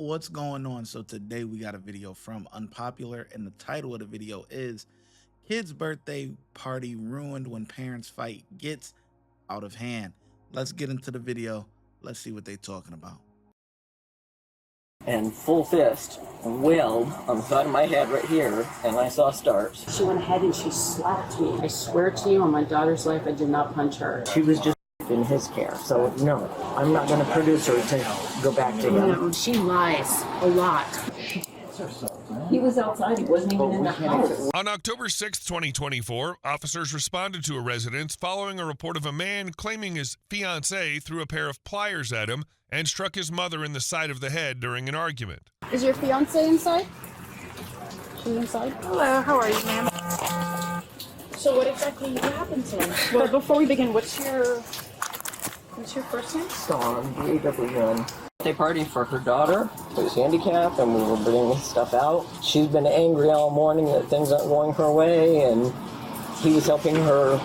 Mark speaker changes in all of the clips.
Speaker 1: What's going on? So today we got a video from Unpopular, and the title of the video is Kid's Birthday Party Ruined When Parents Fight Gets Out of Hand. Let's get into the video. Let's see what they're talking about.
Speaker 2: And full fist wailed on the side of my head right here, and I saw stars.
Speaker 3: She went ahead and she slapped me. I swear to you on my daughter's life, I did not punch her.
Speaker 2: She was just in his care, so no, I'm not going to produce her to go back to him.
Speaker 3: No, she lies a lot. He was outside, he wasn't even in the house.
Speaker 4: On October 6, 2024, officers responded to a residence following a report of a man claiming his fiancée threw a pair of pliers at him and struck his mother in the side of the head during an argument.
Speaker 5: Is your fiance inside? She's inside?
Speaker 6: Hello, how are you, ma'am?
Speaker 5: So what exactly happened to him? Well, before we begin, what's your first name?
Speaker 2: Dawn, D-A-W-N. Birthday party for her daughter who's handicapped, and we were bringing stuff out. She's been angry all morning that things aren't going her way, and he was helping her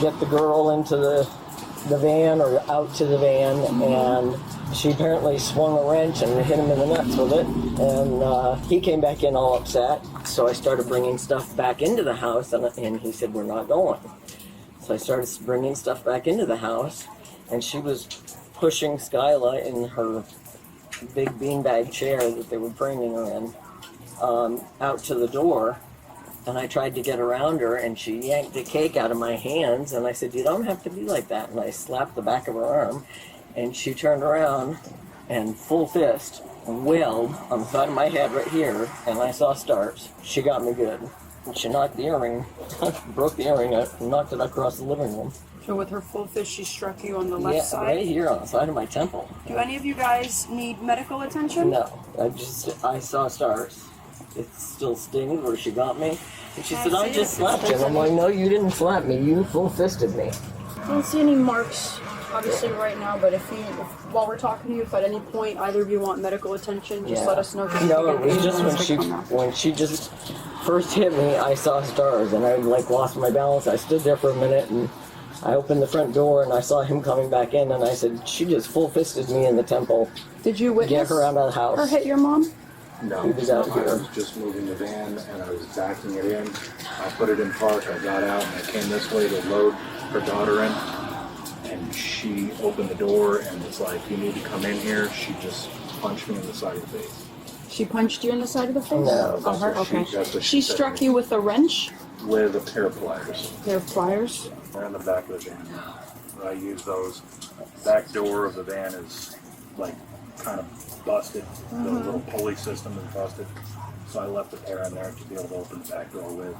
Speaker 2: get the girl into the van or out to the van, and she apparently swung a wrench and hit him in the nuts with it, and he came back in all upset. So I started bringing stuff back into the house, and he said, "We're not going." So I started bringing stuff back into the house, and she was pushing Skyla in her big beanbag chair that they were bringing her in out to the door. And I tried to get around her, and she yanked the cake out of my hands, and I said, "You don't have to be like that." And I slapped the back of her arm, and she turned around and full fist wailed on the side of my head right here, and I saw stars. She got me good. And she knocked the earring, broke the earring, knocked it across the living room.
Speaker 6: So with her full fist, she struck you on the left side?
Speaker 2: Right here on the side of my temple.
Speaker 6: Do any of you guys need medical attention?
Speaker 2: No, I saw stars. It still stings where she got me. And she said, "I just slapped you." I'm like, "No, you didn't slap me. You full-fisted me."
Speaker 5: I don't see any marks, obviously, right now, but if while we're talking to you, if at any point either of you want medical attention, just let us know.
Speaker 2: No, it was just when she just first hit me, I saw stars, and I lost my balance. I stood there for a minute, and I opened the front door, and I saw him coming back in, and I said, "She just full-fisted me in the temple."
Speaker 5: Did you witness
Speaker 2: get her out of the house?
Speaker 5: Her hit your mom?
Speaker 7: No,
Speaker 2: He was out
Speaker 7: I
Speaker 2: here.
Speaker 7: was just moving the van, and I was backing it in. I put it in park, I got out, and I came this way to load her daughter in. And she opened the door and was like, "You need to come in here." She just punched me in the side of the face.
Speaker 5: She punched you in the side of the face?
Speaker 2: No.
Speaker 5: Oh, her?
Speaker 7: That's
Speaker 5: Okay.
Speaker 7: what
Speaker 5: She
Speaker 7: said
Speaker 5: struck
Speaker 7: to me.
Speaker 5: you with a wrench?
Speaker 7: With a pair of pliers.
Speaker 5: Pair of pliers?
Speaker 7: They're in the back of the van. I use those. Back door of the van is kind of busted. The little pulley system is busted. So I left a pair in there to be able to open the back door with.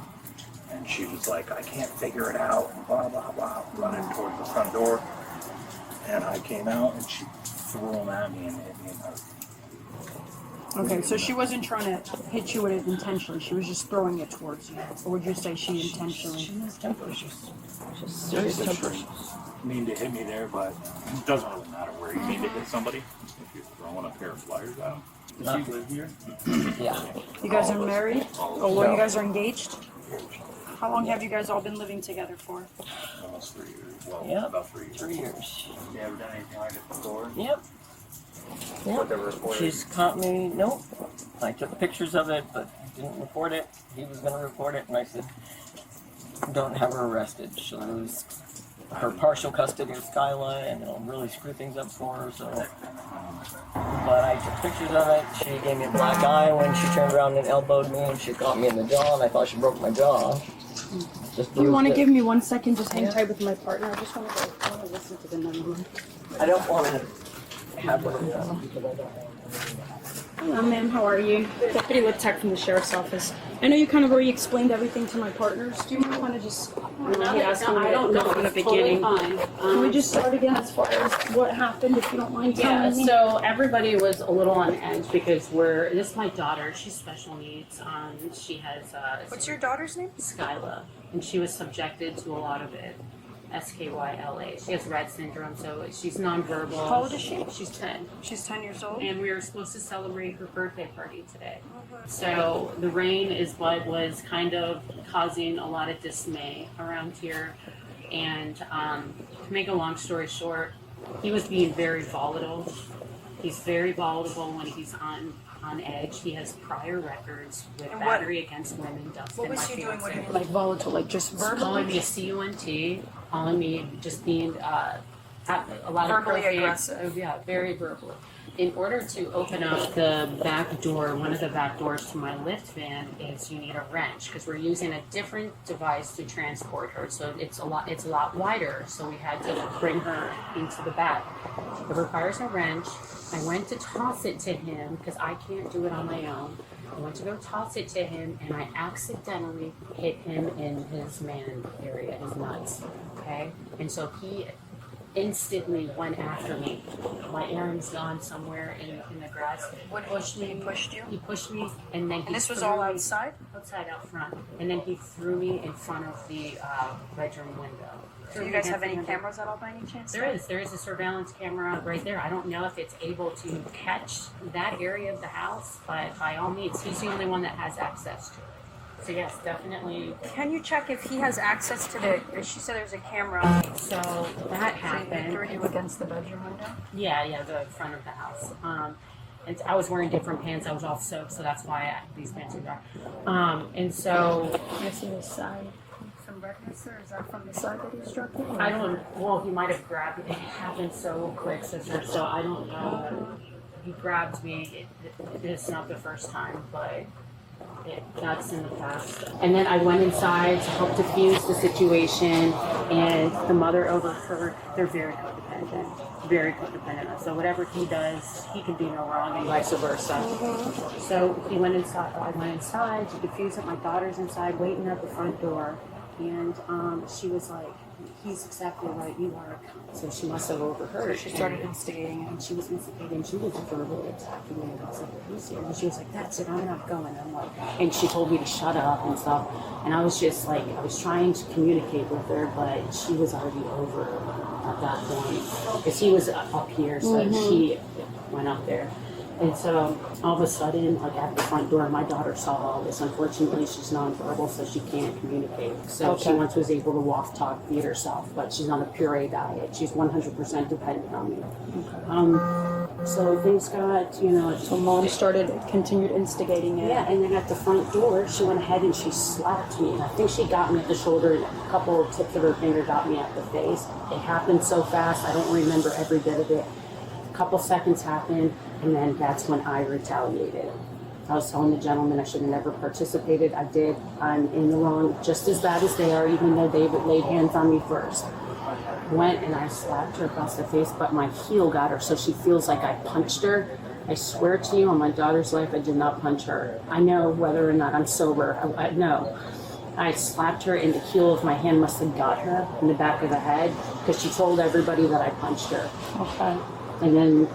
Speaker 7: And she was like, "I can't figure it out," and blah, blah, blah, running towards the front door. And I came out, and she threw them at me and hit me in the heart.
Speaker 6: Okay, so she wasn't trying to hit you with it intentionally. She was just throwing it towards you. Or would you say she intentionally?
Speaker 2: She has temper issues. She's
Speaker 7: Very
Speaker 2: serious temper.
Speaker 7: mean to hit me there, but it doesn't really matter where you mean to hit somebody. If you're throwing a pair of flyers at them. Does he live here?
Speaker 2: Yeah.
Speaker 6: You guys are married? Oh, well,
Speaker 2: No.
Speaker 6: you guys are engaged? How long have you guys all been living together for?
Speaker 7: Almost 3 years. Well,
Speaker 2: Yep.
Speaker 7: about 3 years.
Speaker 2: 3 years.
Speaker 7: You ever done anything like it before?
Speaker 2: Yep.
Speaker 7: What they reported?
Speaker 2: She's caught me. Nope. I took pictures of it, but didn't report it. He was going to report it, and I said, "Don't have her arrested. She'll lose her partial custody of Skyla, and it'll really screw things up for her." So, but I took pictures of it. She gave me a black eye when she turned around and elbowed me, and she caught me in the jaw, and I thought she broke my jaw. Just
Speaker 5: Do you want to
Speaker 2: bruised it.
Speaker 5: give me 1 second? Just hang tight with my partner. I just want to listen to the number.
Speaker 2: I don't want to have her.
Speaker 5: Hello, ma'am. How are you? Deputy with Tech from the Sheriff's Office. I know you kind of already explained everything to my partners. Do you mind kind of just asking me
Speaker 3: I don't know.
Speaker 5: from the
Speaker 3: It's totally
Speaker 5: beginning?
Speaker 3: fine.
Speaker 5: Can we just start again as far as what happened, if you don't mind
Speaker 3: Yeah,
Speaker 5: telling me?
Speaker 3: so everybody was a little on edge because this is my daughter. She's special needs. She has
Speaker 6: What's your daughter's name?
Speaker 3: Skyla, and she was subjected to a lot of it. Skyla. She has Rett syndrome, so she's nonverbal.
Speaker 6: How old is she?
Speaker 3: She's 10.
Speaker 6: She's 10 years old.
Speaker 3: And we were supposed to celebrate her birthday party today. So the rain is what was kind of causing a lot of dismay around here. And to make a long story short, he was being very volatile He's very volatile when he's on edge. He has prior records with
Speaker 6: And
Speaker 3: battery against women.
Speaker 6: What was
Speaker 3: my
Speaker 6: he doing when
Speaker 3: fiance.
Speaker 6: he like volatile, like just
Speaker 3: Calling me
Speaker 6: verbally?
Speaker 3: a cunt, calling me just being a lot
Speaker 6: Verbally
Speaker 3: of profane,
Speaker 6: aggressive.
Speaker 3: Yeah, very verbal. In order to open up the back door, one of the back doors to my lift van is you need a wrench because we're using a different device to transport her. So it's a lot wider. So we had to bring her into the back. It requires a wrench. I went to toss it to him because I can't do it on my own. I went to go toss it to him and I accidentally hit him in his man area, his nuts. Okay? And so he instantly went after me. My arm's gone somewhere in the grass.
Speaker 6: What pushed me? He pushed you?
Speaker 3: He pushed me and then he
Speaker 6: And this was
Speaker 3: threw
Speaker 6: all
Speaker 3: me
Speaker 6: outside?
Speaker 3: outside out front. And then he threw me in front of the bedroom window.
Speaker 6: Do you guys have any cameras at all by any chance?
Speaker 3: There is a surveillance camera right there. I don't know if it's able to catch that area of the house, but by all means, he's the only one that has access to it. So yes, definitely.
Speaker 6: Can you check if he has access to the? She said there's a camera.
Speaker 3: So that
Speaker 6: He
Speaker 3: happened.
Speaker 6: threw you against the bedroom window.
Speaker 3: Yeah, the front of the house. And I was wearing different pants. I was all soaked, so that's why these pants are dark. And so
Speaker 6: I see the side. Some redness, or is that from the side that he struck you?
Speaker 3: I don't. Well, he might have grabbed it. It happened so quick, sister. So I don't know. He grabbed me. It's not the first time, but that's in the past. And then I went inside to help diffuse the situation, and the mother overheard. They're very codependent. Very codependent. So whatever he does, he can do no wrong, and vice versa. So he went inside. I went inside to diffuse it. My daughter's inside, waiting at the front door, and she was like, "He's exactly right. You are a cunt." So she must have overheard.
Speaker 6: So she started instigating
Speaker 3: And she was instigating. She was verbally attacking me. And I was like, "Are you serious?" And she was like, "That's it. I'm not going." I'm like, and she told me to shut up and stuff. And I was just like, I was trying to communicate with her, but she was already over at that point because he was up here, so she went up there. And so all of a sudden, like at the front door, my daughter saw all this. Unfortunately, she's nonverbal, so she can't communicate. So she once was able to walk, talk, feed herself, but she's on a puree diet. She's 100% dependent on me. So things got,
Speaker 6: So mom continued instigating it.
Speaker 3: yeah, and then at the front door, she went ahead and she slapped me. I think she got me at the shoulder, and a couple of tips of her finger got me at the face. It happened so fast, I don't remember every bit of it. A couple seconds happened, and then that's when I retaliated. I was telling the gentleman I should have never participated. I did. I'm in the wrong just as bad as they are, even though they laid hands on me first. Went and I slapped her across the face, but my heel got her, so she feels like I punched her. I swear to you, on my daughter's life, I did not punch her. I know whether or not I'm sober. I know. I slapped her, and the heel of my hand must have got her in the back of the head because she told everybody that I punched her.
Speaker 6: Okay.
Speaker 3: And then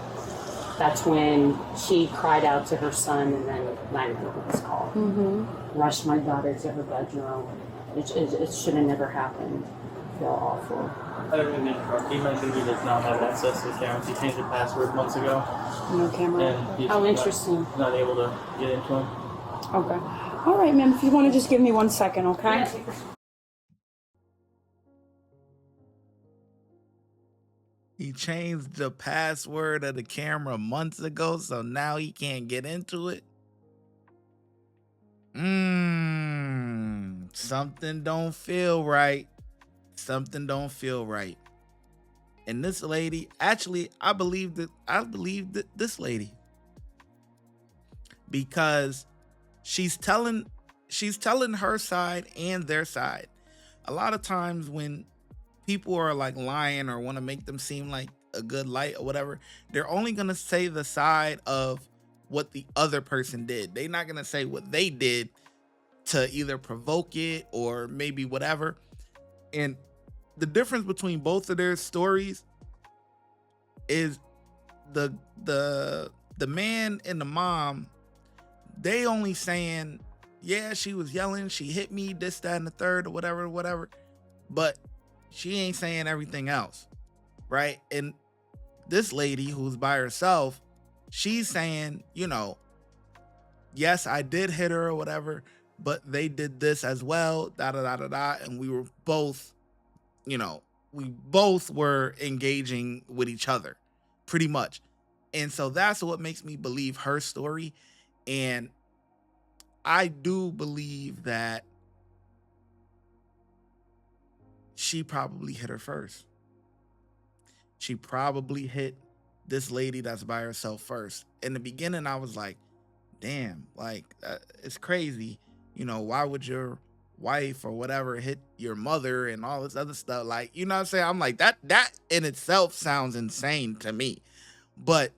Speaker 3: that's when she cried out to her son, and then 911 was called. Rushed my daughter to her bedroom. It should have never happened. I feel awful.
Speaker 8: I didn't mean to interrupt. He mentioned he does not have access to his cameras. He changed the password months ago,
Speaker 6: No camera.
Speaker 8: and he's
Speaker 3: Interesting.
Speaker 8: not able to get into them.
Speaker 6: Okay. All right, ma'am. If you want to just give me 1 second, okay?
Speaker 1: He changed the password of the camera months ago, so now he can't get into it. Something don't feel right. Something don't feel right. And this lady, actually, I believe that this lady, because she's telling her side and their side. A lot of times when people are like lying or want to make them seem like a good light or whatever, they're only going to say the side of what the other person did. They're not going to say what they did to either provoke it or maybe whatever. And the difference between both of their stories is the man and the mom, they only saying, yeah, she was yelling, she hit me, this, that, and the third, or whatever. But she ain't saying everything else, right? And this lady who's by herself, she's saying, yes, I did hit her or whatever, but they did this as well, and we were both, we both were engaging with each other, pretty much. And so that's what makes me believe her story. And I do believe that she probably hit her first. She probably hit this lady that's by herself first. In the beginning, I was like, damn, like, it's crazy. You know, why would your wife or whatever hit your mother and all this other stuff? Like, you know what I'm saying? I'm like, that in itself sounds insane to me. But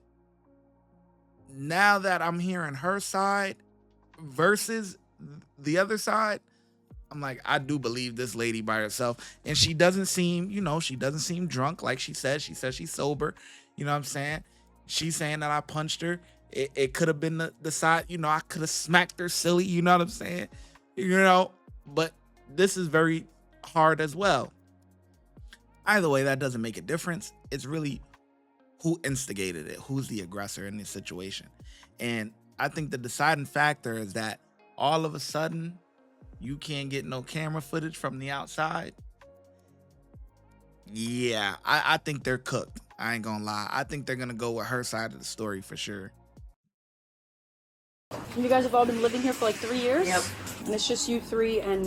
Speaker 1: now that I'm hearing her side versus the other side, I'm like, I do believe this lady by herself. And she doesn't seem, you know, she doesn't seem drunk like she says. She says she's sober. You know what I'm saying? She's saying that I punched her. It could have been the side, you know, I could have smacked her silly. You know what I'm saying? You know, but this is very hard as well. Either way, that doesn't make a difference. It's really who instigated it, who's the aggressor in this situation. And I think the deciding factor is that all of a sudden you can't get no camera footage from the outside. Yeah, I think they're cooked. I ain't gonna lie. I think they're gonna go with her side of the story for sure.
Speaker 5: You guys have all been living here for like 3 years?
Speaker 2: Yep.
Speaker 5: And it's just you three and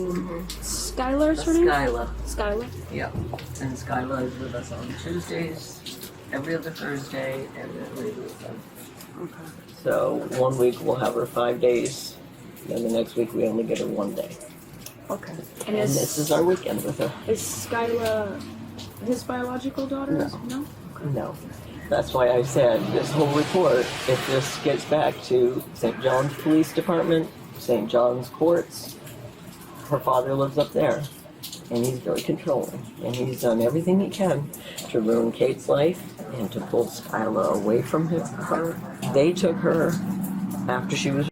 Speaker 5: Skylar's her name? Skylar.
Speaker 2: Yep. And Skyla is with us on Tuesdays, every other Thursday, every other weekend.
Speaker 5: Okay.
Speaker 2: So 1 week we'll have her 5 days, then the next week we only get her 1 day.
Speaker 5: Okay.
Speaker 2: And this is our weekend with her.
Speaker 5: Is Skyla his biological daughter?
Speaker 2: No. No. That's why I said this whole report, if this gets back to St. John's Police Department, St. John's Courts, her father lives up there. And he's very controlling. And he's done everything he can to ruin Kate's life and to pull Skyla away from her. They took her after she was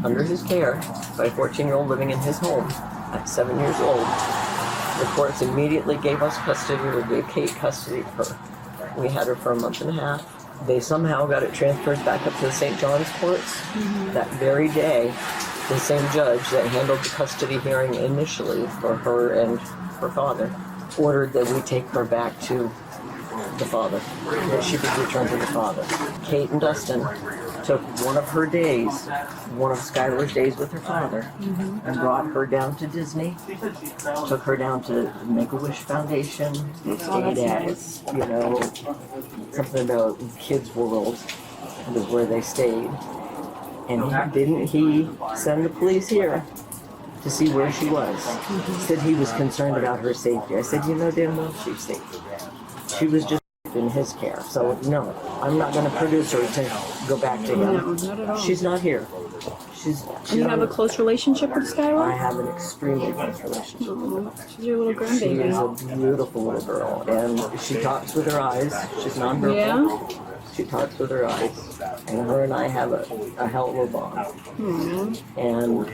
Speaker 2: under his care by a 14-year-old living in his home at 7 years old. The courts immediately gave us custody, or gave Kate custody of her. We had her for a month and a half. They somehow got it transferred back up to the St. John's courts. That very day, the same judge that handled the custody hearing initially for her and her father ordered that we take her back to the father, that she be returned to the father. Kate and Dustin took one of her days, one of Skylar's days with her father, and brought her down to Disney, took her down to Make-A-Wish Foundation, stayed at, something about Kids World was where they stayed. And didn't he send the police here to see where she was? He said he was concerned about her safety. I said, you know damn well she's safe. She was just in his care. So no, I'm not going to produce her to go back to him.
Speaker 5: No, not at all.
Speaker 2: She's not here.
Speaker 5: And you have a close relationship with Skylar?
Speaker 2: I have an extremely close relationship with her.
Speaker 5: She's your little grandbaby.
Speaker 2: She is a beautiful little girl, and she talks with her eyes. She's nonverbal.
Speaker 5: Yeah?
Speaker 2: She talks with her eyes, and her and I have a hell of a bond. And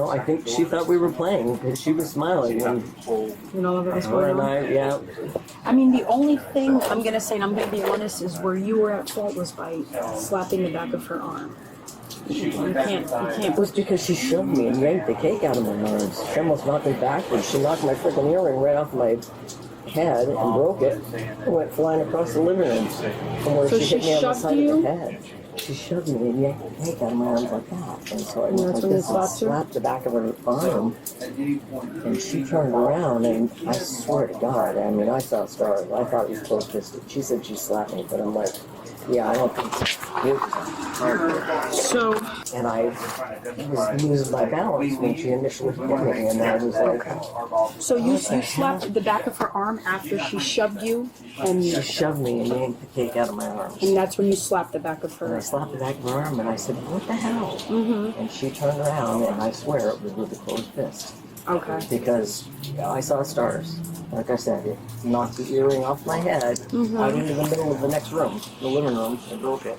Speaker 2: I think she thought we were playing because she was smiling
Speaker 5: And all of it was
Speaker 2: her
Speaker 5: going
Speaker 2: and
Speaker 5: on?
Speaker 2: I, yeah.
Speaker 5: I mean, the only thing I'm going to say, and I'm going to be honest, is where you were at fault was by slapping the back of her arm. You can't.
Speaker 2: It was because she shoved me and yanked the cake out of my arms. She almost knocked me backwards. She knocked my freaking earring right off my head and broke it and went flying across the living room from where
Speaker 5: So
Speaker 2: she hit me on the
Speaker 5: shoved
Speaker 2: side
Speaker 5: you?
Speaker 2: of the head. She shoved me and yanked the cake out of my arms like that. And so I
Speaker 5: And that's
Speaker 2: went
Speaker 5: when you
Speaker 2: like this and
Speaker 5: slapped her?
Speaker 2: slapped the back of her arm. And she turned around and I swear to God, I mean, I saw stars. I thought it was close-fisted. She said she slapped me, but I'm like, yeah, I don't think so. It was hard.
Speaker 5: So,
Speaker 2: And I was losing my balance when she initially hit me, and I was like,
Speaker 5: so you slapped the back of her arm after she shoved you, and
Speaker 2: she shoved me and yanked the cake out of my arms.
Speaker 5: that's when you slapped the back of
Speaker 2: And I
Speaker 5: her.
Speaker 2: slapped the back of her arm, and I said, what the hell? And she turned around, and I swear it was with a closed fist.
Speaker 5: Okay.
Speaker 2: Because I saw stars. Like I said, it knocked the earring off my head out into the middle of the next room, the living room, and broke it.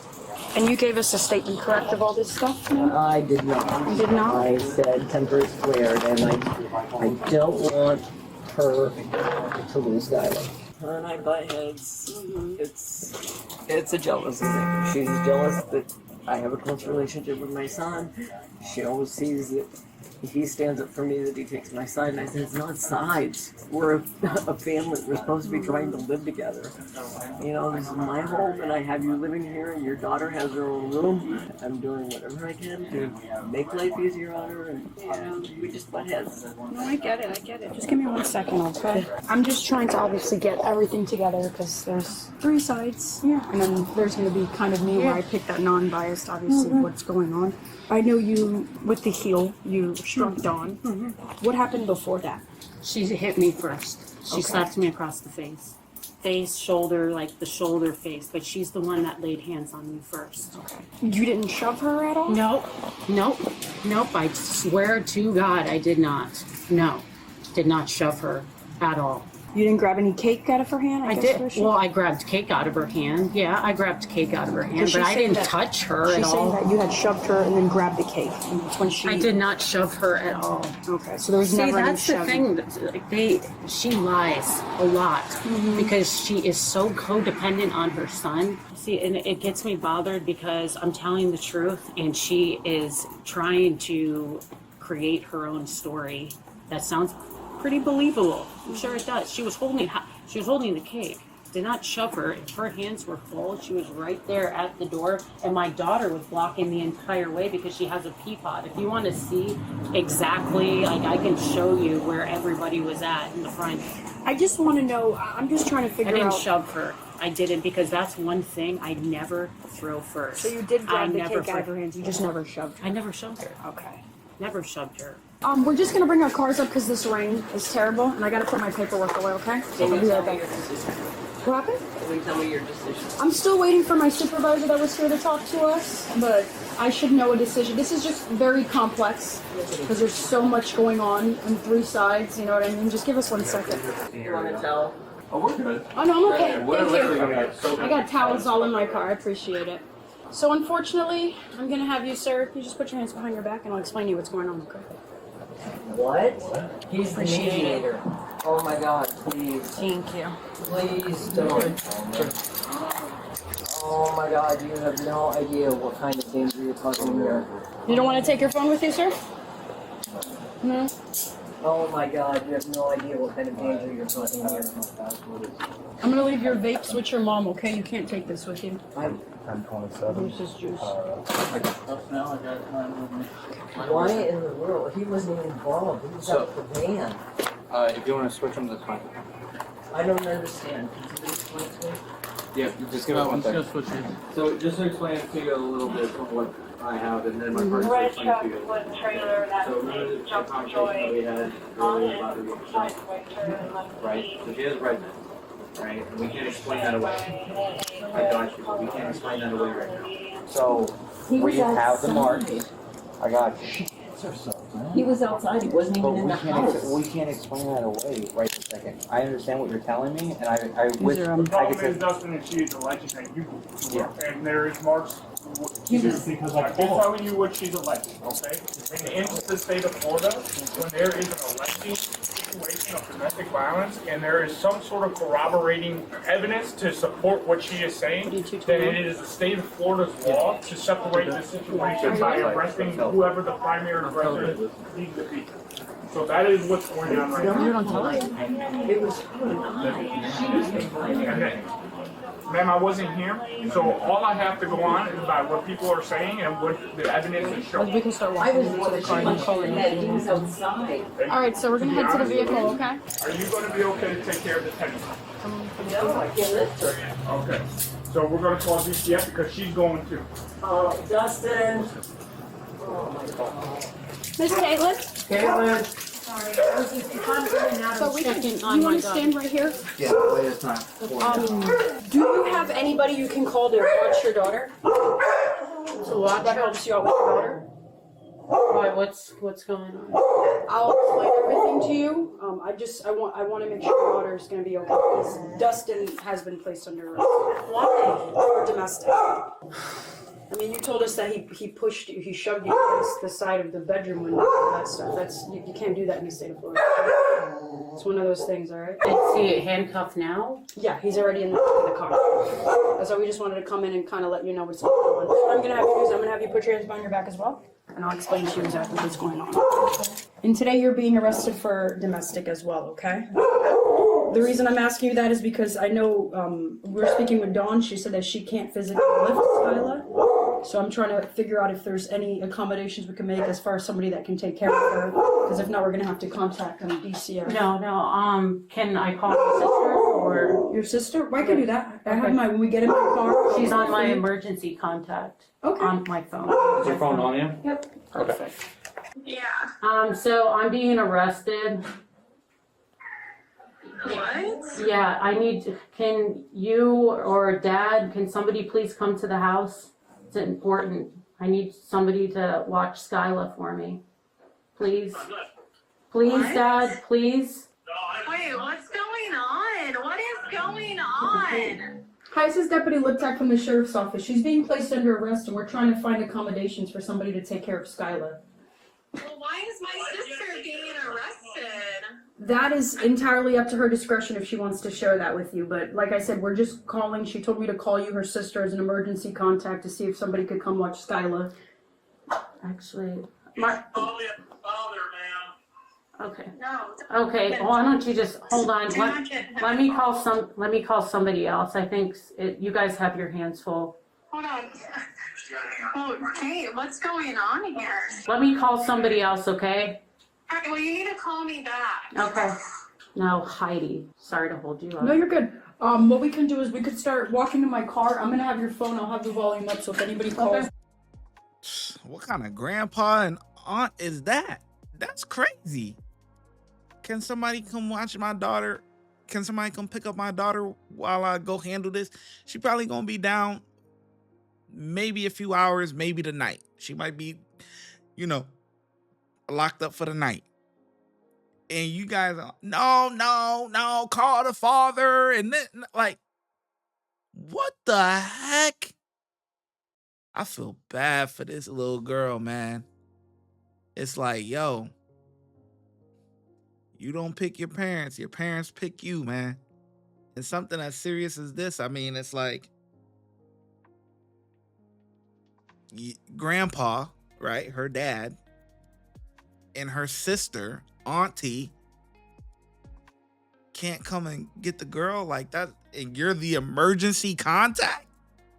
Speaker 5: And you gave us a statement, correct, of all this stuff? No?
Speaker 2: I did not.
Speaker 5: You did not?
Speaker 2: I said temper is flared, and I don't want her to lose Skylar. Her and I butt heads. It's a jealousy thing. She's jealous that I have a close relationship with my son. She always sees that he stands up for me that he takes my side, and I said, it's not sides. We're a family. We're supposed to be trying to live together. You know, this is my home, and I have you living here, and your daughter has her own room. I'm doing whatever I can to make life easier on her, and we just butt heads.
Speaker 6: No, I get it. Just give me 1 second, okay? I'm just trying to obviously get everything together because there's 3 sides. Yeah. And then there's going to be kind of me where I pick that non-biased, obviously, what's going on. I know you, with the heel, you struck Dawn. What happened before that?
Speaker 3: She hit me first. She slapped me across the face. Face, shoulder, like the shoulder face, but she's the one that laid hands on me first.
Speaker 6: Okay. You didn't shove her at all?
Speaker 3: Nope. I swear to God, I did not. No, did not shove her at all.
Speaker 6: You didn't grab any cake out of her hand?
Speaker 3: I did. Well, I grabbed cake out of her hand. Yeah, I grabbed cake out of her hand, but I didn't touch her at all.
Speaker 6: She's saying that you had shoved her and then grabbed the cake. And that's when she...
Speaker 3: I did not shove her at all.
Speaker 6: Okay, so there was never any shoving.
Speaker 3: That's the thing. She lies a lot because she is so codependent on her son. See, and it gets me bothered because I'm telling the truth and she is trying to create her own story that sounds pretty believable. I'm sure it does. She was holding the cake. Did not shove her. Her hands were full. She was right there at the door, and my daughter was blocking the entire way because she has a pee pod. If you want to see exactly, like I can show you where everybody was at in the front.
Speaker 6: I just want to know. I'm just trying to figure out.
Speaker 3: I didn't shove her. I didn't because that's one thing I never throw first.
Speaker 6: So you did grab the cake out of her hands. You just never shoved her.
Speaker 3: I never shoved her.
Speaker 6: Okay.
Speaker 3: Never shoved her.
Speaker 6: We're just gonna bring our cars up because this rain is terrible, and I gotta put my paperwork away. Okay? So I'll be right back. What happened?
Speaker 2: Can you tell me your decision?
Speaker 6: I'm still waiting for my supervisor that was here to talk to us, but I should know a decision. This is just very complex because there's so much going on 3 sides. You know what I mean? Just give us 1 second.
Speaker 2: You want to tell?
Speaker 9: Oh, we're good.
Speaker 6: Oh no, I'm okay.
Speaker 9: We're literally
Speaker 6: Thank you.
Speaker 9: gonna get so
Speaker 6: I got towels all in my car. I appreciate it. So unfortunately, I'm gonna have you, sir. You just put your hands behind your back, and I'll explain to you what's going on. Okay?
Speaker 2: What? He's the mediator. Oh my God, please.
Speaker 3: Thank you.
Speaker 2: Please don't. Oh my God, you have no idea what kind of danger you're causing here.
Speaker 6: You don't want to take your phone with you, sir? No.
Speaker 2: Oh my God, you have no idea what kind of danger you're causing here.
Speaker 6: I'm gonna leave your vapes with your mom. Okay? You can't take this with you.
Speaker 7: $10.27.
Speaker 6: This is juice.
Speaker 2: Why in the world? He wasn't even involved. He was out the van.
Speaker 9: If you want to switch them, that's fine.
Speaker 2: I don't understand. Could you explain to me?
Speaker 9: Yeah, just give it 1 second. So just to explain to you a little bit of what I have, and then my partner will explain to you. So remember the conversation that we had earlier about the right? So she has redness, right? And we can't explain that away. I got you, but we can't explain that away right now. So we have the marks. I got you.
Speaker 2: He was outside. He wasn't even in the house.
Speaker 9: We can't explain that away right this second. I understand what you're telling me, and I wish
Speaker 7: The
Speaker 9: I
Speaker 7: problem
Speaker 9: could
Speaker 7: is
Speaker 9: say.
Speaker 7: Dustin and she is alleging that you
Speaker 9: Yeah.
Speaker 7: and there is marks. Because I'm telling you what she's alleging, okay? In the state of Florida, when there is an alleged situation of domestic violence and there is some sort of corroborating evidence to support what she is saying, then it is the state of Florida's law to separate the situation by arresting whoever the primary aggressor needs to be. So that is what's going on right now.
Speaker 6: You don't tell us.
Speaker 2: It was.
Speaker 7: Ma'am, I wasn't here, so all I have to go on is by what people are saying and what the evidence is showing.
Speaker 6: We can start
Speaker 2: I
Speaker 6: walking
Speaker 2: was
Speaker 6: into the
Speaker 2: watching
Speaker 6: car and calling
Speaker 2: that he
Speaker 6: you.
Speaker 2: was outside.
Speaker 6: All right, so we're gonna head to the vehicle, okay?
Speaker 7: Are you going to be okay to take care of the tenant?
Speaker 2: No, I can't lift her.
Speaker 7: Okay. So we're going to call DCF because she's going to.
Speaker 2: Oh, Dustin. Oh my God.
Speaker 6: Miss Caitlin?
Speaker 2: Caitlin.
Speaker 6: So we can, you want to stand right here?
Speaker 9: Yeah, wait a time.
Speaker 6: Do you have anybody you can call to watch your daughter? To watch that helps you out with your daughter?
Speaker 3: Why? What's going on?
Speaker 6: I'll explain everything to you. I want to make sure your daughter is going to be okay because Dustin has been placed under arrest. Why? For domestic. I mean, you told us that he pushed you, he shoved you against the side of the bedroom window, all that stuff. You can't do that in the state of Florida. It's one of those things, all right?
Speaker 3: Is he handcuffed now?
Speaker 6: Yeah, he's already in the car. So we just wanted to come in and kind of let you know what's going on. What I'm gonna have you do is I'm gonna have you put your hands behind your back as well. and I'll explain to you exactly what's going on. And today you're being arrested for domestic as well, okay? The reason I'm asking you that is because I know we're speaking with Dawn. She said that she can't physically lift Skyla. So I'm trying to figure out if there's any accommodations we can make as far as somebody that can take care of her. Because if not, we're going to have to contact DCF.
Speaker 3: No, can I call my sister or?
Speaker 6: Your sister? Well, I can do that. I have when we get in my car.
Speaker 3: She's on my emergency contact.
Speaker 6: Okay.
Speaker 3: On my phone.
Speaker 9: Is your phone on you?
Speaker 6: Yep.
Speaker 9: Perfect.
Speaker 3: Yeah. So I'm being arrested.
Speaker 10: What?
Speaker 3: Yeah, can you or Dad, can somebody please come to the house? It's important. I need somebody to watch Skyla for me. Please. Please,
Speaker 10: What?
Speaker 3: Dad, please.
Speaker 10: Wait, what's going on? What is going on?
Speaker 6: Hi, this is Deputy Liptak from the Sheriff's Office. She's being placed under arrest and we're trying to find accommodations for somebody to take care of Skyla.
Speaker 10: Well, why is my sister being arrested?
Speaker 6: That is entirely up to her discretion if she wants to share that with you. But like I said, we're just calling. She told me to call you, her sister, as an emergency contact to see if somebody could come watch Skyla.
Speaker 3: Actually,
Speaker 10: Father, ma'am.
Speaker 3: okay.
Speaker 10: No.
Speaker 3: Okay, why don't you just hold on?
Speaker 10: Do not get him.
Speaker 3: Let me call somebody else. I think you guys have your hands full.
Speaker 10: Hold on. Oh, hey, what's going on here?
Speaker 3: Let me call somebody else, okay?
Speaker 10: All right, well, you need to call me back.
Speaker 3: Okay. Now, Heidi, sorry to hold you up.
Speaker 6: No, you're good. What we can do is we could start walking to my car. I'm gonna have your phone. I'll have the volume up so if anybody calls.
Speaker 1: What kind of grandpa and aunt is that? That's crazy. Can somebody come watch my daughter? Can somebody come pick up my daughter while I go handle this? She probably gonna be down maybe a few hours, maybe the night. She might be, locked up for the night. And you guys are, no, call the father. And then, like, what the heck? I feel bad for this little girl, man. It's like, yo, you don't pick your parents pick you, man. And something as serious as this, I mean, it's like, grandpa, right, her dad, and her sister, auntie, can't come and get the girl like that, and you're the emergency contact?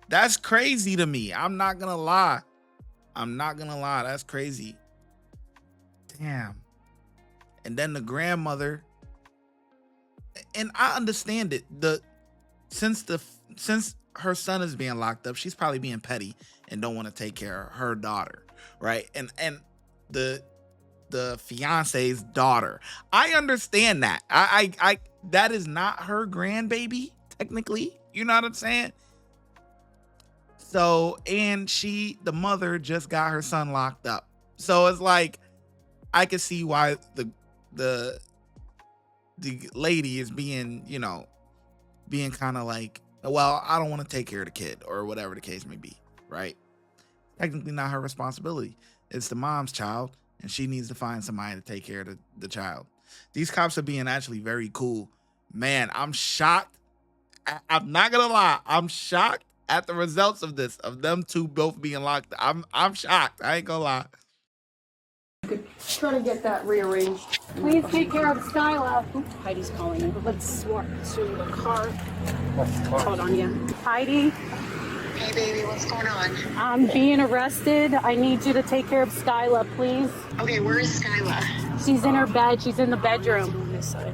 Speaker 1: That's crazy to me. I'm not gonna lie. That's crazy. Damn. And then the grandmother, and I understand it. Since her son is being locked up, she's probably being petty and don't want to take care of her daughter, right? And the fiance's daughter. I understand that. I that is not her grandbaby, technically. You know what I'm saying? So, and the mother just got her son locked up. So it's like, I can see why the lady is being, being kind of like, well, I don't want to take care of the kid or whatever the case may be, right? Technically not her responsibility. It's the mom's child, and she needs to find somebody to take care of the child. These cops are being actually very cool. Man, I'm shocked. I'm not gonna lie. I'm shocked at the results of this, of them two both being locked. I'm shocked. I ain't gonna lie.
Speaker 6: Try to get that rearranged.
Speaker 5: Please take care of Skyla.
Speaker 6: Heidi's calling in.
Speaker 5: Let's walk to the car.
Speaker 6: Hold on, yeah.
Speaker 5: Heidi,
Speaker 10: Hey, baby, what's going on?
Speaker 3: I'm being arrested. I need you to take care of Skyla, please.
Speaker 10: Okay, where is Skyla?
Speaker 3: She's in her bed. She's in the bedroom.
Speaker 6: On this side.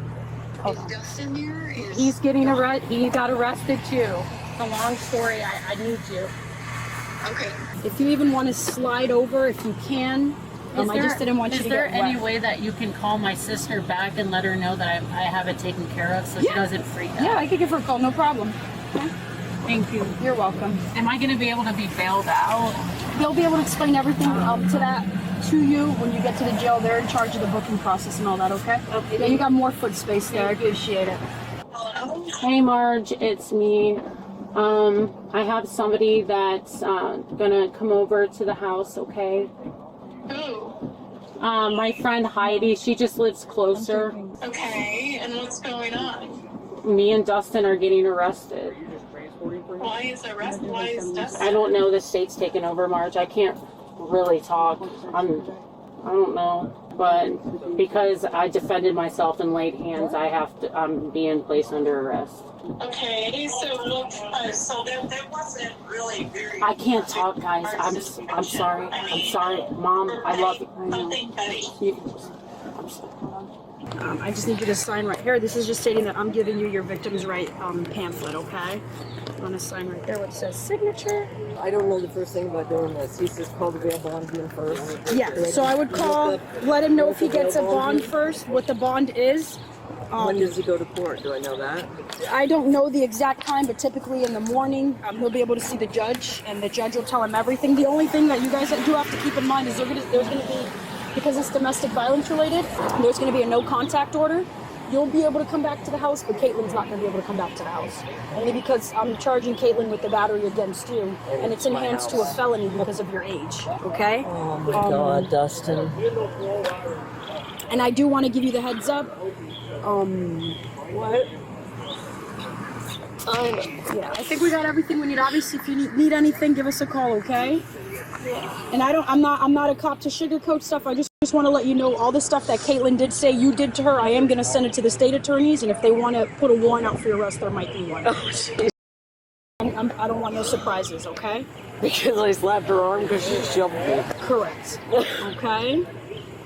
Speaker 10: Is Dustin there?
Speaker 3: He's getting arrested. He got arrested too. It's a long story. I need you.
Speaker 10: Okay.
Speaker 6: If you even want to slide over, if you can. I just didn't want you to get wet.
Speaker 3: Is there any way that you can call my sister back and let her know that I have it taken care of so she doesn't freak out?
Speaker 6: Yeah, I could give her a call, no problem. Okay.
Speaker 3: Thank you.
Speaker 6: You're welcome.
Speaker 3: Am I going to be able to be bailed out?
Speaker 6: They'll be able to explain everything up to that to you when you get to the jail. They're in charge of the booking process and all that, okay?
Speaker 3: Okay.
Speaker 6: Yeah, you got more foot space there. I appreciate it.
Speaker 10: Hello?
Speaker 3: Hey, Marge, it's me. I have somebody that's gonna come over to the house, okay?
Speaker 10: Who?
Speaker 3: My friend Heidi, she just lives closer.
Speaker 10: Okay, and what's going on?
Speaker 3: Me and Dustin are getting arrested.
Speaker 10: Why is Dustin?
Speaker 3: I don't know, the state's taken over, Marge. I can't really talk. I don't know. But because I defended myself and laid hands, I'm being placed under arrest.
Speaker 10: Okay, so there wasn't really very.
Speaker 3: I can't talk, guys. I'm sorry. I'm sorry, Mom. I love you.
Speaker 10: Something petty.
Speaker 3: I'm sorry.
Speaker 6: I just need you to sign right here. This is just stating that I'm giving you your victim's right pamphlet, okay? I'm gonna sign right there where it says signature.
Speaker 2: I don't know the first thing about doing this. He says call the bail bondsman first.
Speaker 6: Yeah, so I would call, let him know if he gets a bond first, what the bond is.
Speaker 2: When does he go to court? Do I know that?
Speaker 6: I don't know the exact time, but typically in the morning, he'll be able to see the judge, and the judge will tell him everything. The only thing that you guys do have to keep in mind is there's gonna be, because it's domestic violence related, there's gonna be a no contact order. You'll be able to come back to the house, but Caitlin's not going to be able to come back to the house. Only because I'm charging Caitlin with the battery against you, and it's enhanced to a felony because of your age, okay?
Speaker 2: Oh my God, Dustin.
Speaker 6: And I do want to give you the heads up.
Speaker 2: What?
Speaker 6: Yeah, I think we got everything we need. Obviously, if you need anything, give us a call, okay? And I'm not a cop to sugarcoat stuff. I just want to let you know all the stuff that Caitlin did say you did to her. I am going to send it to the state attorneys, and if they want to put a warrant out for your arrest, there might be one. I don't want no surprises, okay?
Speaker 2: Because I slapped her arm because she shoved me.
Speaker 6: Correct. Okay?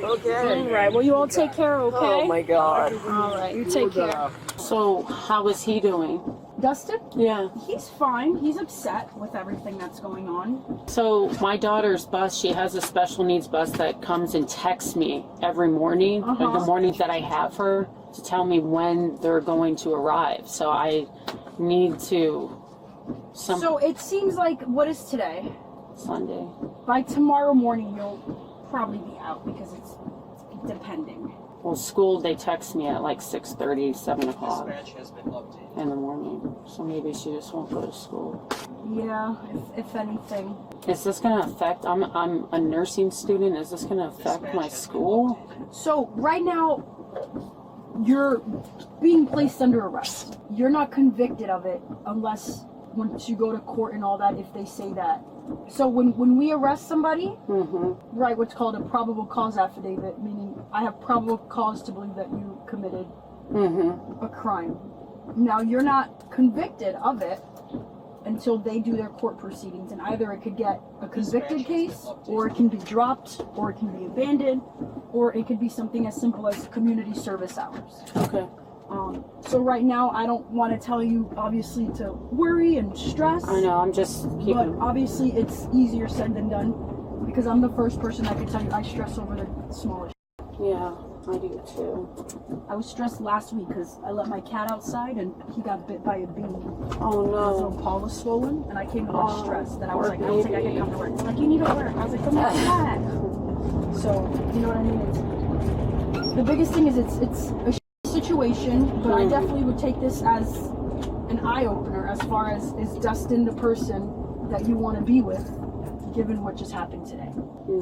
Speaker 2: Okay.
Speaker 6: All right. Well, you all take care, okay?
Speaker 2: Oh my God.
Speaker 6: All right. You take care.
Speaker 3: So, how is he doing?
Speaker 6: Dustin?
Speaker 3: Yeah.
Speaker 6: He's fine. He's upset with everything that's going on.
Speaker 3: So, my daughter's bus, she has a special needs bus that comes and texts me every morning, like the mornings that I have her, to tell me when they're going to arrive. So, I need to...
Speaker 6: So, it seems like, what is today?
Speaker 3: Sunday.
Speaker 6: By tomorrow morning, you'll probably be out because it's depending.
Speaker 3: Well, school, they text me at like 6:30, 7 o'clock in the morning. So maybe she just won't go to school.
Speaker 6: Yeah, if anything.
Speaker 3: Is this going to affect, I'm a nursing student, is this going to affect my school?
Speaker 6: So right now, you're being placed under arrest. You're not convicted of it unless once you go to court and all that, if they say that. So when we arrest somebody, write what's called a probable cause affidavit, meaning I have probable cause to believe that you committed a crime. Now, you're not convicted of it until they do their court proceedings, and either it could get a convicted case, or it can be dropped, or it can be abandoned, or it could be something as simple as community service hours.
Speaker 3: Okay.
Speaker 6: So right now, I don't want to tell you, obviously, to worry and stress.
Speaker 3: I know, I'm just keeping...
Speaker 6: But obviously, it's easier said than done, because I'm the first person that can tell you I stress over the smallest.
Speaker 3: Yeah, I do too.
Speaker 6: I was stressed last week because I let my cat outside and he got bit by a bee.
Speaker 3: Oh no.
Speaker 6: His little paw was swollen, and I came home stressed. And I was like, I don't think I can come to work. He's like, you need to work. I was like, come on, cat. So, you know what I mean? It's, the biggest thing is it's a situation, but I definitely would take this as an eye-opener as far as, is Dustin the person that you want to be with, given what just happened today.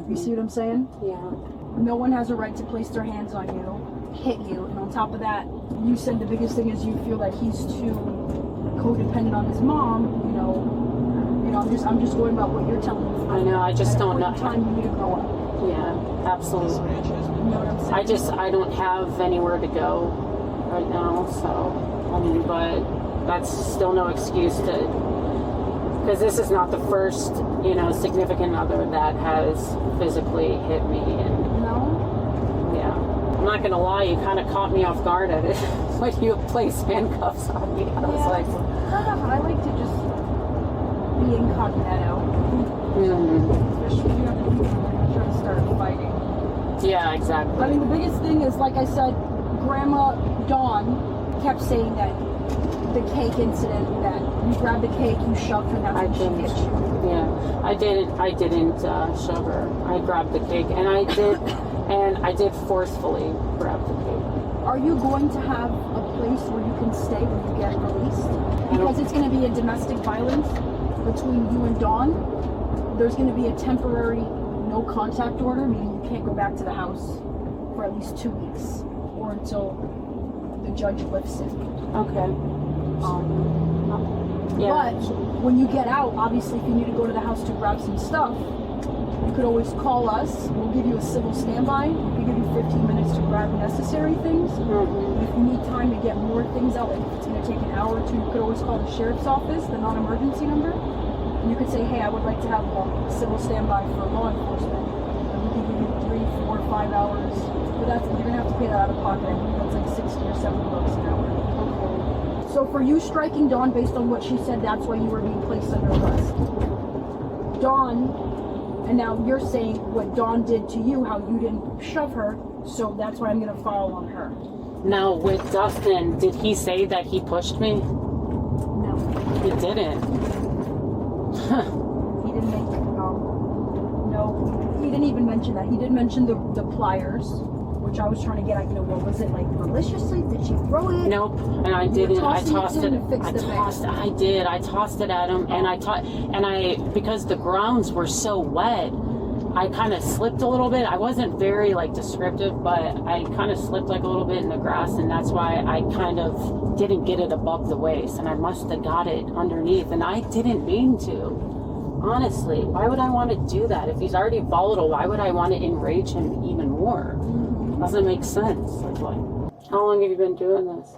Speaker 6: You see what I'm saying?
Speaker 3: Yeah.
Speaker 6: No one has a right to place their hands on you, hit you, and on top of that, you said the biggest thing is you feel that he's too codependent on his mom. You know, I'm just going about what you're telling me.
Speaker 3: I know, I just don't know.
Speaker 6: Time you need to grow up.
Speaker 3: Yeah, absolutely.
Speaker 6: You know what I'm saying?
Speaker 3: I don't have anywhere to go right now, so, but that's still no excuse to, because this is not the first, significant other that has physically hit me. And yeah, I'm not gonna lie, you kind of caught me off guard at it when you placed handcuffs on me. I was like,
Speaker 6: I like to just be incognito. Especially if you have people when you're trying to start fighting.
Speaker 3: Yeah, exactly.
Speaker 6: I mean, the biggest thing is, like I said, Grandma Dawn kept saying that the cake incident, that you grabbed the cake, you shoved her, that's when she hit you.
Speaker 3: Yeah, I didn't shove her. I grabbed the cake, and I did forcefully grab the cake.
Speaker 6: Are you going to have a place where you can stay when you get released? Because it's going to be a domestic violence between you and Dawn. There's going to be a temporary no contact order, meaning you can't go back to the house for at least 2 weeks, or until the judge lifts it.
Speaker 3: Okay.
Speaker 6: Yeah. But when you get out, obviously, if you need to go to the house to grab some stuff,
Speaker 5: you could always call us. We'll give you a civil standby. We give you 15 minutes to grab necessary things. If you need time to get more things out, like if it's going to take an hour or two, you could always call the sheriff's office, the non-emergency number. And you could say, hey, I would like to have a civil standby for law enforcement. And we can give you 3, 4, 5 hours. But that's, you're going to have to pay that out of pocket. I believe that's like 60 or 70 bucks an hour. Okay. So for you striking Dawn based on what she said, that's why you were being placed under arrest. Dawn, and now you're saying what Dawn did to you, how you didn't shove her, so that's why I'm going to file on her.
Speaker 3: Now, with Dustin, did he say that he pushed me?
Speaker 5: No.
Speaker 3: He didn't.
Speaker 5: He didn't make, no, he didn't even mention that. He did mention the pliers, which I was trying to get at, what was it, like maliciously? Did she throw it?
Speaker 3: Nope, and I didn't. I tossed it. I tossed it at him, and because the grounds were so wet, I kind of slipped a little bit. I wasn't very descriptive, but I kind of slipped a little bit in the grass, and that's why I kind of didn't get it above the waist, and I must have got it underneath, and I didn't mean to. Honestly, why would I want to do that? If he's already volatile, why would I want to enrage him even more? Doesn't make sense. How long have you been doing this?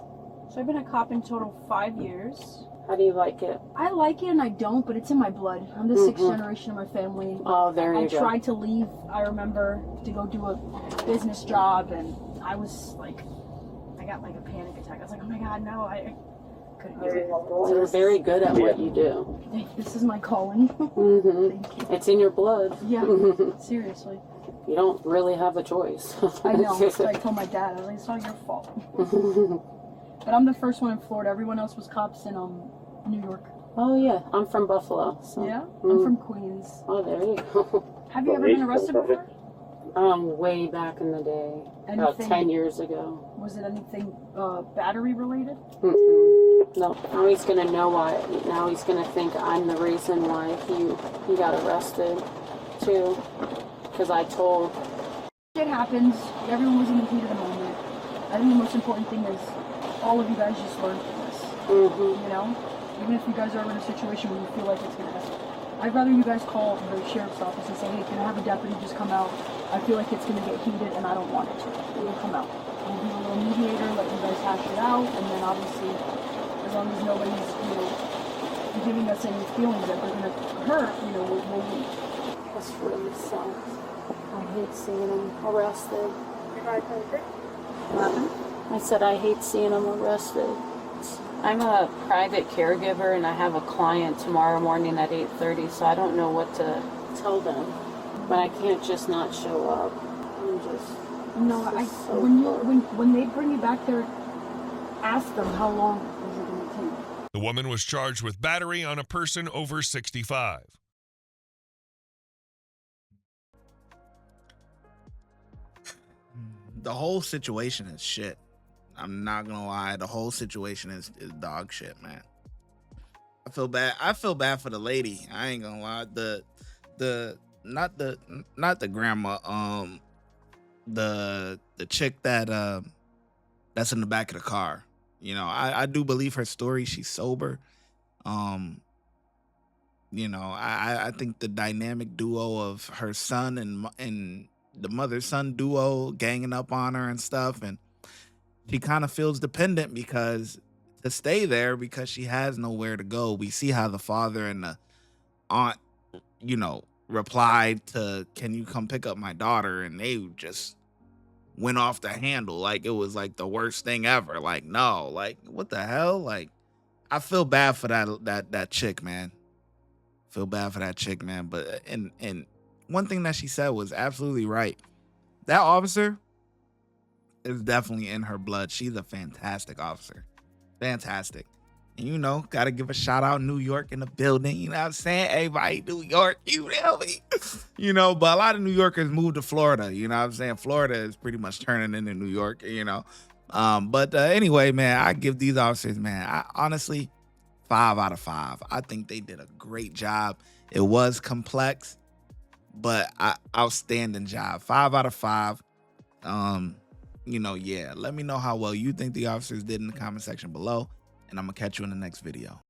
Speaker 5: So I've been a cop in total 5 years.
Speaker 3: How do you like it?
Speaker 5: I like it and I don't, but it's in my blood. I'm the 6th generation of my family.
Speaker 3: Oh, there you go.
Speaker 5: I tried to leave, I remember, to go do a business job, and I was I got a panic attack. I was like, oh my God, no, I couldn't do it.
Speaker 3: You're very good at what you do.
Speaker 5: This is my calling. Thank you.
Speaker 3: It's in your blood.
Speaker 5: Yeah, seriously.
Speaker 3: You don't really have a choice.
Speaker 5: I know. So I told my dad, I was like, it's not your fault. But I'm the first one in Florida. Everyone else was cops in New York.
Speaker 3: Oh yeah, I'm from Buffalo. So.
Speaker 5: Yeah, I'm from Queens.
Speaker 3: Oh, there you go.
Speaker 5: Have you ever been arrested before?
Speaker 3: Way back in the day, about 10 years ago.
Speaker 5: Was it anything battery related?
Speaker 3: No. Now he's gonna know why. Now he's gonna think I'm the reason why he got arrested too. Because I told.
Speaker 5: It happens. Everyone was in the heat of the moment. I think the most important thing is all of you guys just learn from this. Even if you guys are in a situation where you feel like it's going to escalate. I'd rather you guys call the sheriff's office and say, hey, can I have a deputy just come out? I feel like it's going to get heated and I don't want it to. We'll come out. We'll be a little mediator, let you guys hash it out, and then obviously, as long as nobody's, giving us any feelings that they're going to hurt, we'll leave.
Speaker 3: That's really sucks. I hate seeing him arrested. I said I hate seeing him arrested. I'm a private caregiver and I have a client tomorrow morning at 8:30, so I don't know what to tell them. But I can't just not show up.
Speaker 5: When they bring you back there, ask them how long is it going to take.
Speaker 4: The woman was charged with battery on a person over 65.
Speaker 1: The whole situation is shit. I'm not gonna lie. The whole situation is dog shit, man. I feel bad for the lady. I ain't gonna lie. Not the grandma. The chick that's in the back of the car. I do believe her story. She's sober. I think the dynamic duo of her son and the mother-son duo ganging up on her and stuff, and she kind of feels dependent to stay there because she has nowhere to go. We see how the father and the aunt, replied to, can you come pick up my daughter? And they just went off the handle like it was like the worst thing ever. Like, no, like what the hell? Like, I feel bad for that chick, man. Feel bad for that chick, man. But and one thing that she said was absolutely right. That officer is definitely in her blood. She's a fantastic officer. Fantastic. And got to give a shout out New York in the building. You know what I'm saying? Everybody New York, you know me. But a lot of New Yorkers moved to Florida. You know what I'm saying? Florida is pretty much turning into New York, But anyway, man, I give these officers, man, I honestly, 5 out of 5. I think they did a great job. It was complex, but outstanding job. 5 out of 5. Let me know how well you think the officers did in the comment section below, and I'm gonna catch you in the next video.